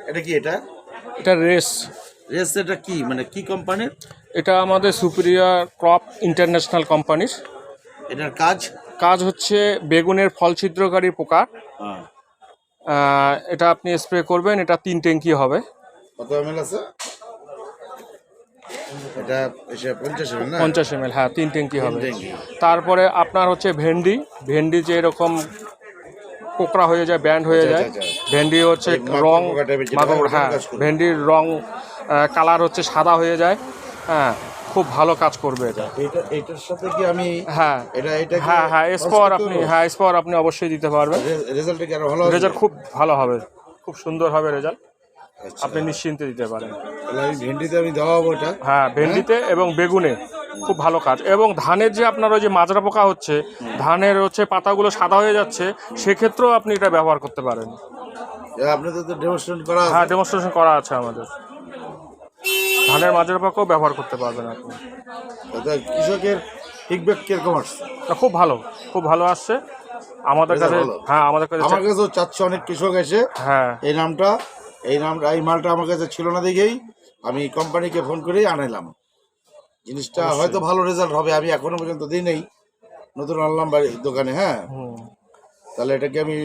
এটা কি এটা এটা রেস। রেস এটা কি মানে কি কোম্পানির? এটা আমাদের সুপিরিয়র ক্রপ ইন্টারন্যাশনাল কোম্পানির। এটার কাজ? কাজ হচ্ছে বেগুনের ফল ছিদ্রকারী পোকা। হ্যাঁ। এটা আপনি স্প্রে করবেন, এটা 3 ট্যাঙ্কি হবে। কত ml আছে এটা? 50 ml না? 50 ml, হ্যাঁ 3 ট্যাঙ্কি হবে। ট্যাঙ্কি। তারপরে আপনার হচ্ছে ভেন্ডি। ভেন্ডি যে এরকম কোকড়া হয়ে যায়, ব্যান্ড হয়ে আচ্ছা, যায়। আচ্ছা, আচ্ছা। ভেন্ডি হচ্ছে এই মাকড় রং পোকা টাইপের যেটা মাকড়, হয়, ওটার হ্যাঁ কাজ করবে। ভেন্ডির রং কালার হচ্ছে সাদা হয়ে যায়। হ্যাঁ, খুব ভালো কাজ করবে এটা। এটার সাথে কি আমি হ্যাঁ এটা হ্যাঁ হ্যাঁ স্পর আপনি, হ্যাঁ স্পর আপনি অবশ্যই দিতে পারবেন। রেজাল্টটা কি আরো ভালো হবে? রেজাল্ট খুব ভালো হবে, খুব সুন্দর হবে রেজাল্ট। আচ্ছা, আপনি নিশ্চিন্তে দিতে পারেন। তাহলে আমি ভেন্ডিতে আমি দেওয়াবো এটা। হ্যাঁ, ভেন্ডিতে এবং বেগুনে খুব ভালো কাজ। এবং ধানের যে আপনার ওই যে মাজরা পোকা হচ্ছে, ধানের হচ্ছে পাতাগুলো সাদা হয়ে যাচ্ছে, সেক্ষেত্রেও আপনি এটা ব্যবহার করতে পারেন। আপনাদের তো ডেমনস্ট্রেশন করা আছে। হ্যাঁ, ডেমনস্ট্রেশন করা আছে আমাদের। ধানের মাজরা পোকাও ব্যবহার করতে পারবেন আপনি। এটা কৃষকের ফিডব্যাক কিরকম আসছে? না, খুব ভালো, খুব ভালো আসছে আমাদের রেজাল্ট কাছে। ভালো? হ্যাঁ, আমাদের কাছে। আমার কাছেও চাচ্ছে অনেক কৃষক এসে হ্যাঁ এই মালটা আমার কাছে ছিল না দেখেই আমি কোম্পানিকে ফোন করেই আনাইলাম। জিনিসটা হয়তো ভালো রেজাল্ট হবে, আমি এখনো পর্যন্ত দিই নেই, নতুন আনলাম বাড়ির দোকানে। হ্যাঁ, তাহলে এটাকে আমি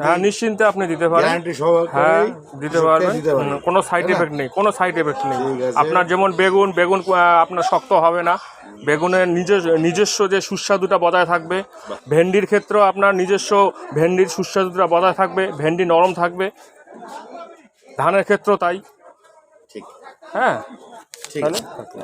হ্যাঁ নিশ্চিন্তে আপনি দিতে পারেন। গ্যারান্টি সহকারে হ্যাঁ দিতে পারবেন, দিতে পারি। কোনো সাইড তাই না? এফেক্ট নেই, কোনো সাইড এফেক্ট নেই। ঠিক আছে। আপনার যেমন বেগুন আপনার শক্ত হবে না, বেগুনের নিজস্ব যে সুস্বাদুটা বজায় থাকবে। ভেন্ডির ক্ষেত্রেও আপনার নিজস্ব ভেন্ডির সুস্বাদুটা বজায় থাকবে, ভেন্ডি নরম থাকবে। ধানের ক্ষেত্রেও তাই। ঠিক হ্যাঁ, ঠিক তাহলে আছে।